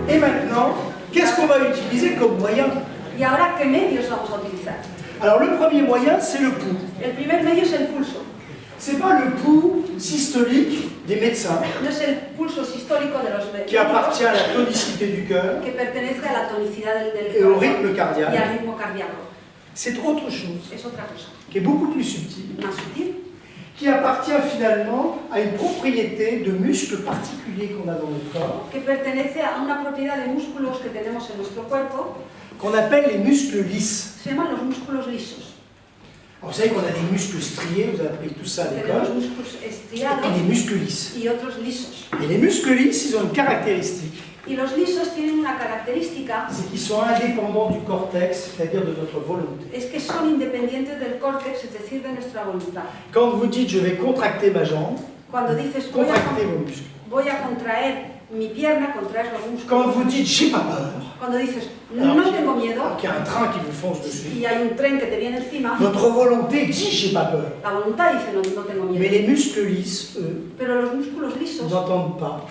Et maintenant, qu'est-ce qu'on va utiliser comme moyen? ¿Y ahora qué medios vamos a utilizar? Alors le premier moyen, c'est le pouls. El primer medio es el pulso. C'est pas le pouls systolique des médecins No es el pulso sistólico de los qui appartient à la tonicité du cœur que pertenece a la tonicidad del et au corazón rythme y cardiaque. al ritmo cardíaco. C'est autre chose, Es otra cosa, qui est beaucoup plus subtile, más sutil, qui appartient finalement à une propriété de muscles particuliers qu'on a dans le corps, que pertenece a una propiedad de músculos que tenemos en nuestro cuerpo, qu'on appelle les muscles lisses. se llaman los músculos lisos. Alors, vous savez qu'on a des muscles striés, vous avez appris tout ça à Tenemos l'école, músculos et estriados des muscles lisses. y otros lisos. Et les muscles lisses, ils ont une caractéristique, Y los lisos tienen una característica, c'est qu'ils sont indépendants du cortex, c'est-à-dire de notre volonté. es que son independientes del córtex, es decir, de nuestra voluntad. Quand vous dites je vais contracter ma jambe, Cuando dices contractez vos muscles. voy a contraer mi pierna, contraer los músculos. Quand vous dites j'ai pas peur, Cuando dices alors no tengo miedo alors qu'il y a un train qui vous fonce dessus, y hay un tren que te viene encima, notre volonté dit j'ai pas peur. la voluntad dice no tengo Mais miedo. les muscles lisses, eux, Pero los músculos lisos n'entendent pas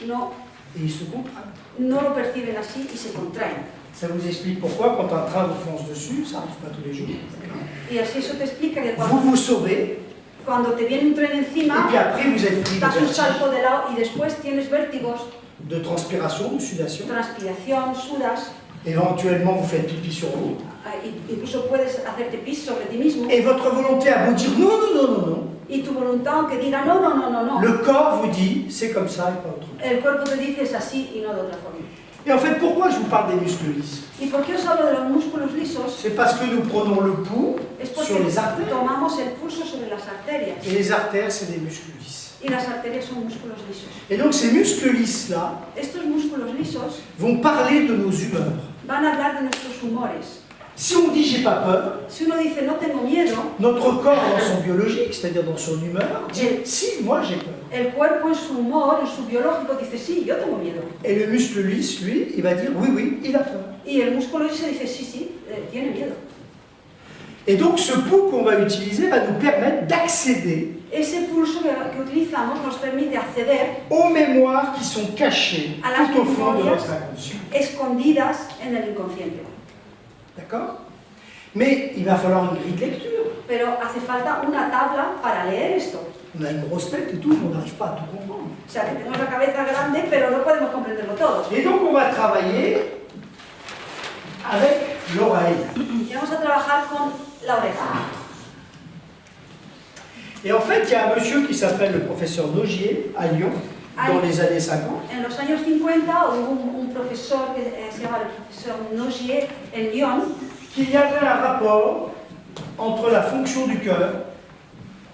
no, et ils se contractent. no lo perciben así y se contraen. Ça vous explique pourquoi quand un train vous fonce dessus, ça n'arrive pas tous les jours. Y así eso te explica que Vous vous sauvez cuando te viene un tren et encima, puis après vous êtes pris de das un vertige, salto de lado y después tienes vértigos, de transpiration, de sudation. transpiración, sudas, Éventuellement vous faites pipi sur vous. incluso puedes hacerte pis sobre ti mismo. Et votre volonté a beau dire non, non, non, non, non. Y tu voluntad, aunque diga no, no, no, no, no, Le corps vous dit c'est comme ça et pas autrement. el cuerpo te dice es así y no de otra forma. Et en fait, pourquoi je vous parle des muscles lisses? ¿Y por qué os hablo de los músculos lisos? C'est parce que nous prenons le pouls Es sur porque les artères. tomamos el pulso sobre las arterias. Et les artères, c'est des muscles lisses. Y las arterias son músculos lisos. Et donc ces muscles lisses-là Estos músculos lisos vont parler de nos humeurs. van a hablar de nuestros humores. Si on dit j'ai pas peur, Si uno dice no tengo miedo, notre corps dans son biologique, c'est-à-dire dans son humeur, dit si, moi j'ai peur. el cuerpo en su humor, en su biológico, dice sí, yo tengo miedo. Et le muscle lisse, lui, il va dire oui, oui, il a peur. Y el músculo liso dice sí, sí, tiene miedo. Et donc ce pouls qu'on va utiliser va nous permettre d'accéder Ese pulso que utilizamos nos permite acceder aux mémoires qui sont cachées a las tout au fond de memorias notre inconscient. escondidas en el inconsciente. D'accord? Mais il va falloir une grille de lecture. Pero hace falta una tabla para leer esto. On a une grosse tête et tout, on n'arrive pas à tout comprendre. O sea, que tenemos la cabeza grande, pero no podemos comprenderlo todo. Et donc on va travailler avec l'oreille. Y vamos a trabajar con la oreja. Et en fait, il y a un monsieur qui s'appelle le professeur Nogier à Lyon, dans les années 50. En los años 50 hubo un profesor que se llama el profesor Nogier en Lyon, Qu'il y avait un rapport entre la fonction du cœur.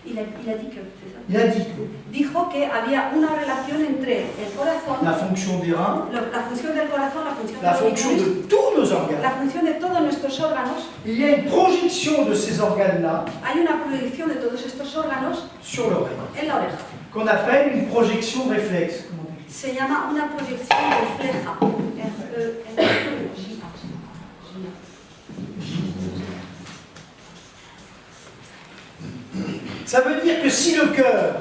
y le di que, Il a dit que dijo que había una relación entre el corazón, la fonction des reins, la función del corazón, la fonction de tous nos la organes, función de todos nuestros órganos. il y a une projection de ces organes-là Hay una proyección de todos estos órganos sur l'oreille, en la oreja. qu'on appelle une projection réflexe. Comment on dit? Se llama una proyección refleja. Ça veut dire que si le cœur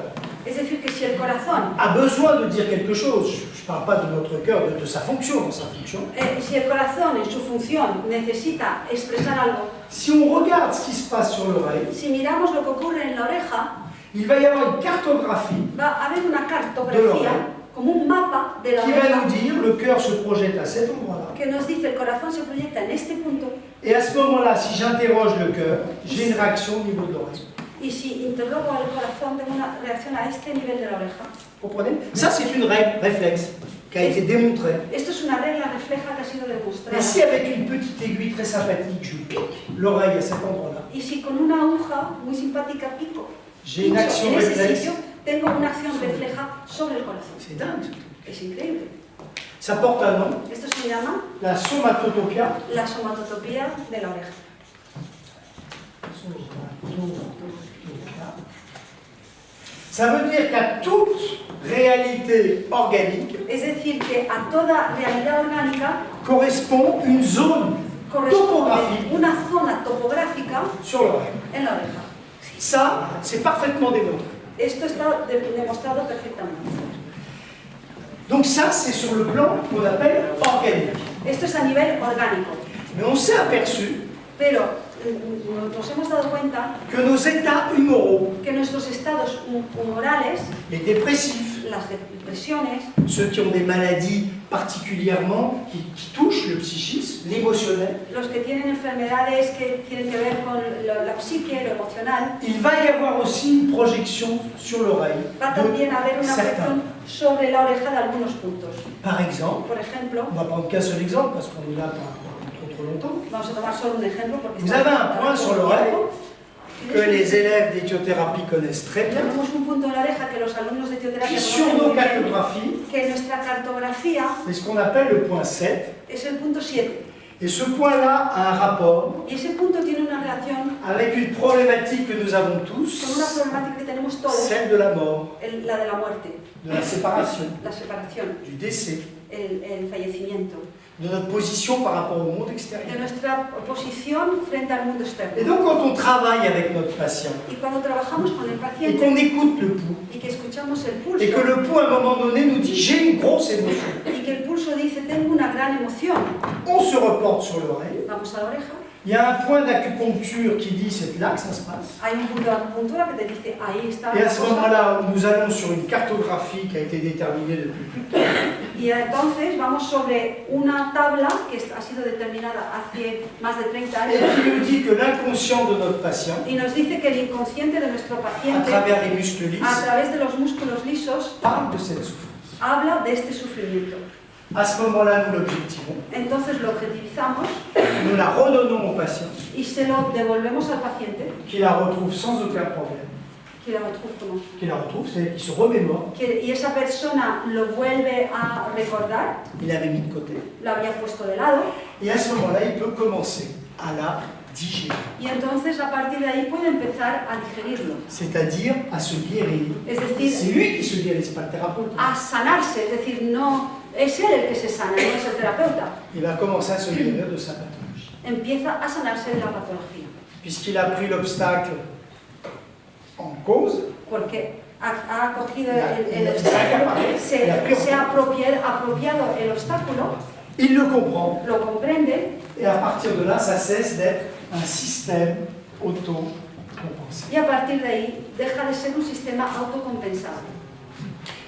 Es decir, que si el corazón, a besoin de dire quelque chose, je ne parle pas de notre cœur, de sa fonction, dans sa fonction, si el corazón en su función necesita expresar algo, si on regarde ce qui se passe sur l'oreille, si miramos lo que ocurre en la oreja, il va y avoir une cartographie va a haber una De cartografía, l'oreille. como un mapa de la qui va oreja, nous dire le cœur se projette à cet endroit-là. que nos dice el corazón se proyecta en este punto, Et à ce moment-là, si j'interroge le cœur, j'ai une réaction au niveau de l'oreille. y si interrogo al corazón tengo una reacción a este nivel de la oreja. Vous comprenez? Ça, c'est une règle réflexe qui a été démontrée. Esto es una regla refleja que ha sido demostrada. Et si avec une petite aiguille très sympathique, je pique l'oreille à cet endroit-là, Y si con una aguja muy simpática pico, j'ai une pincho action en ese réflexe. sitio, tengo una acción refleja sobre el corazón. C'est dingue. Ça. Es increíble. Ça porte un nom, Esto se llama la somatotopia. la somatotopía de la oreja. Ça veut dire qu'à toute réalité organique Es decir, que a toda realidad orgánica correspond une zone corresponde topographique una zona topográfica sur l'oreille. en la oreja. Ça, c'est parfaitement démontré. Esto está demostrado perfectamente. Donc ça, c'est sur le plan qu'on appelle organique. Esto es a nivel orgánico. Mais on s'est aperçu Pero nos hemos dado cuenta que nos états humoraux, que nuestros estados humorales, les dépressifs, las depresiones, ceux qui ont des maladies particulièrement qui touchent le psychisme, l'émotionnel, los que tienen enfermedades que tienen que ver con la psique, lo emocional, il va y avoir aussi une projection sur l'oreille va también a haber de una certains. presión sobre la oreja de algunos puntos. Par exemple, Por ejemplo, on va prendre qu'un seul exemple parce qu'on est là pas trop longtemps. vamos a tomar solo un ejemplo porque Vous avez un point sur l'oreille que les élèves d'éthiothérapie connaissent très bien. Tenemos un punto en la oreja que los alumnos de teoterapia Qui sur conocen nos muy bien, cartographies, que nuestra cartografía c'est ce qu'on appelle le point 7. es el punto 7. Et ce point-là a un rapport Y ese punto tiene una relación avec une problématique que nous avons con una tous, problemática que tenemos todos, celle de la mort, la de la muerte, de la séparation, la separación, du décès, el fallecimiento, de notre position par rapport au monde de extérieur. nuestra posición frente al mundo Et externo. donc quand on travaille avec notre patient Y cuando trabajamos con el et paciente qu'on écoute le pouls, y que escuchamos el pulso, et que le pouls à un moment donné nous dit j'ai une grosse émotion, y que el pulso dice tengo una gran emoción, on se reporte sur l'oreille. vamos a la oreja, Il y a un point d'acupuncture qui dit c'est là que ça se passe. hay un punto de acupuntura que te dice ahí está Et à la ce cosa. moment-là, nous allons sur une cartographie qui a été déterminée depuis plus de temps. Y entonces vamos sobre una tabla que ha sido determinada hace más de 30 Et años qui nous dit que l'inconscient de notre patient, y nos dice que el inconsciente de nuestro à paciente, travers les muscles a lisses, través de los músculos lisos, parle de cette souffrance. habla de este sufrimiento. À ce moment-là, nous l'objectivons, Entonces lo objetivizamos nous la redonnons au patient, y se lo devolvemos al paciente, qui la retrouve sans aucun problème, que lo retrouve como. qui la retrouve, c'est-à-dire qui se remémore, Y esa persona lo vuelve a recordar, il l'avait mis de côté, lo había puesto de lado, et à ce moment-là, il peut commencer à la digérer, y entonces a partir de ahí puede empezar a digerirlo. c'est-à-dire à se guérir. Es C'est decir, lui qui se guérit, c'est pas le thérapeute. a sanarse, es decir, no es él el que se sana, no es el terapeuta. Il va commencer à se guérir de sa pathologie, Empieza a sanarse de la patología, puisqu'il a pris l'obstacle en cause. porque ha cogido El el obstáculo, obstáculo, se ha apropiado el obstáculo, Il le comprend, lo comprende, et à partir de là, ça cesse d'être un système auto-compensé. y a partir de ahí deja de ser un sistema autocompensado.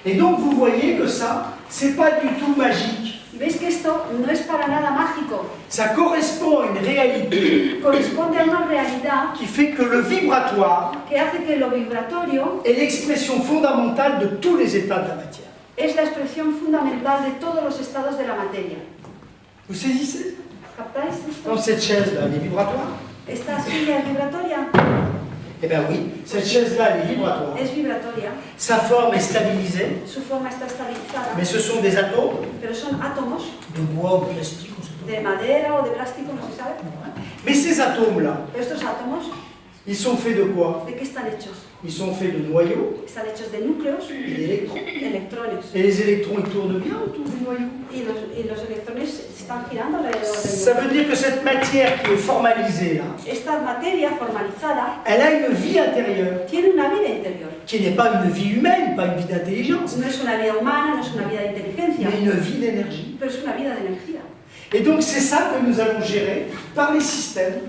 Et donc vous voyez que ça, c'est pas du tout magique. ¿Veis que esto no es para nada mágico? Ça correspond à une réalité Corresponde a una realidad qui fait que le vibratoire que hace que lo vibratorio est l'expression fondamentale de tous les états de la matière. es la expresión fundamental de todos los estados de la materia. Vous saisissez? ¿Captáis esto? Dans cette chaise-là, elle est vibratoire? ¿Esta silla es vibratoria? Eh bien oui, cette chaise-là, elle est vibratoire. Es vibratoria. Sa forme est stabilisée, Su forma está estabilizada, mais ce sont des atomes pero son átomos de bois ou de plastique, on sait pas. de madera o de plástico, no se sabe. Mais ces atomes-là, Pero estos átomos, ils sont faits de quoi? ¿de qué están hechos? Ils sont faits de noyaux Están hechos de núcleos et d'électrons. y electrones. Et les électrons, ils tournent bien autour du noyau. Y los electrones están girando alrededor Ça del veut dire que cette matière qui est formalisée, là, núcleo. Esta materia formalizada elle a une vie intérieure, tiene una vida interior. qui n'est pas une vie humaine, pas une vie d'intelligence, No es una vida humana, no es una vida de inteligencia, mais une vie d'énergie. pero es una vida de energía. Et donc c'est ça que nous allons gérer par les systèmes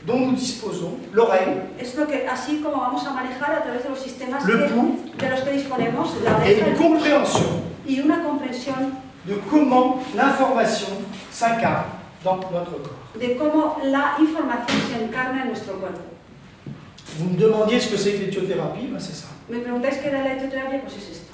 dont nous disposons, l'oreille Es lo que, así como vamos a manejar a través de los sistemas Le pouls. de los que disponemos, la et oreja, une compréhension y una comprensión de comment l'information s'incarne dans notre corps. de cómo la información se encarna en nuestro cuerpo. Vous me demandiez ce que c'est que l'éthiothérapie, ben c'est ça. Me preguntáis qué era la etioterapia, pues es esto.